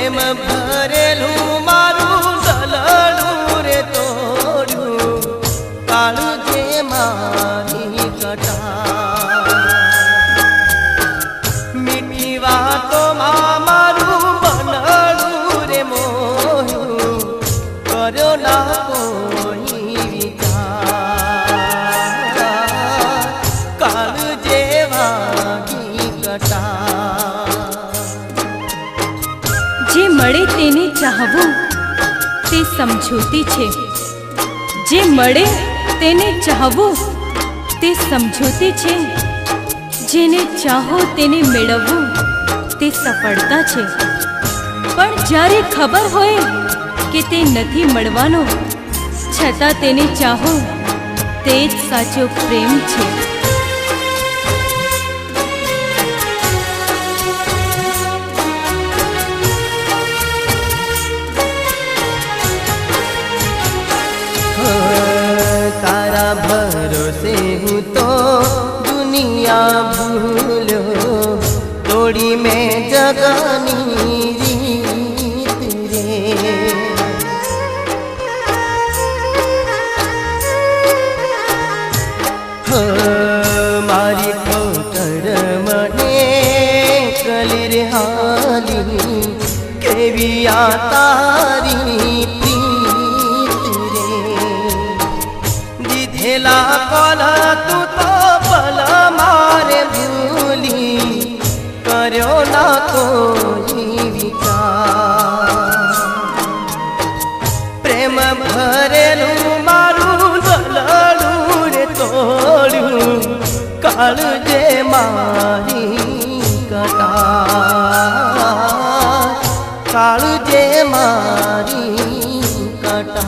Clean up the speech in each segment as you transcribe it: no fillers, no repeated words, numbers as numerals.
प्रेम भरेलू मारू गलड़ू रे तोड़ू काळू जे मारी कटा मीठी वातो मारू बनड़ू रे मोहू कर्यो ना कोई विचार काळू जे वागी कटा जे मळे तेने चाहवू ते समझोती छे, जे मळे तेने चाहवू ते समझोती छे, जेने चाहो तेने मेळववू ते सफलता छे। पण ज्यारे खबर होय के ते नथी मळवानो छतां तेने चाहो ते ज साचो प्रेम छे। तारा भरोसे हूँ तो दुनिया भूलो तोड़ी में जगानी रीत रे मारी ठोकर मने कलिर हाली केविया तारी हेला कल तू तो पल मारे भूली कर्यो ना कोई विचार प्रेम भरेलू मारू गलड़ू रे तोड़ू काळू जे मारी कटा काळू जे मारी कटा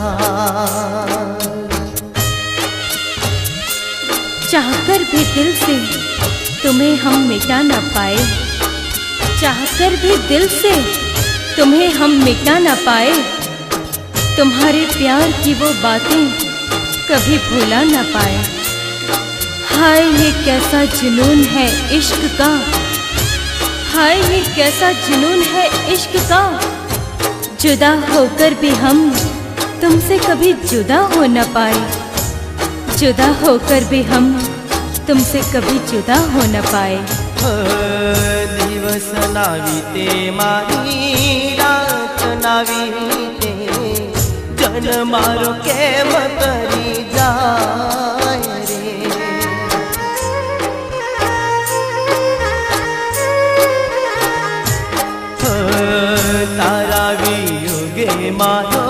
चाहकर भी दिल से तुम्हें हम मिटा ना पाए, चाहकर भी दिल से तुम्हें हम मिटा ना पाए, तुम्हारे प्यार की वो बातें कभी भुला ना पाए। हाय ये कैसा जुनून है इश्क का, हाय ये कैसा जुनून है इश्क का, जुदा होकर भी हम तुमसे कभी जुदा हो ना पाए, जुदा होकर भी हम तुमसे कभी जुदा हो न पाए। दिवस नावीते मारी रात नावीते जन मारो केम करी जाय रे तारा वियोगे मारो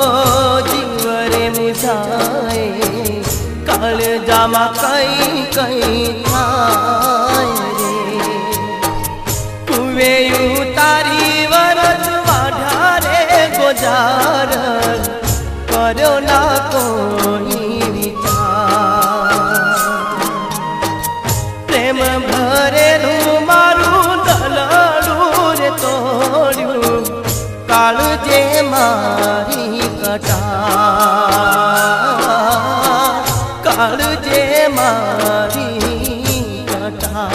जीवरे मुझाए काल जामा कई कई थाय रे कुवे तारी वरस वाढ़ारे गोजार कर्यो ना कोई विचार प्रेम भरेलू मारू गलड़ू रे तोड़ू काळू जे मारी कटा काळू जे मारी कटा।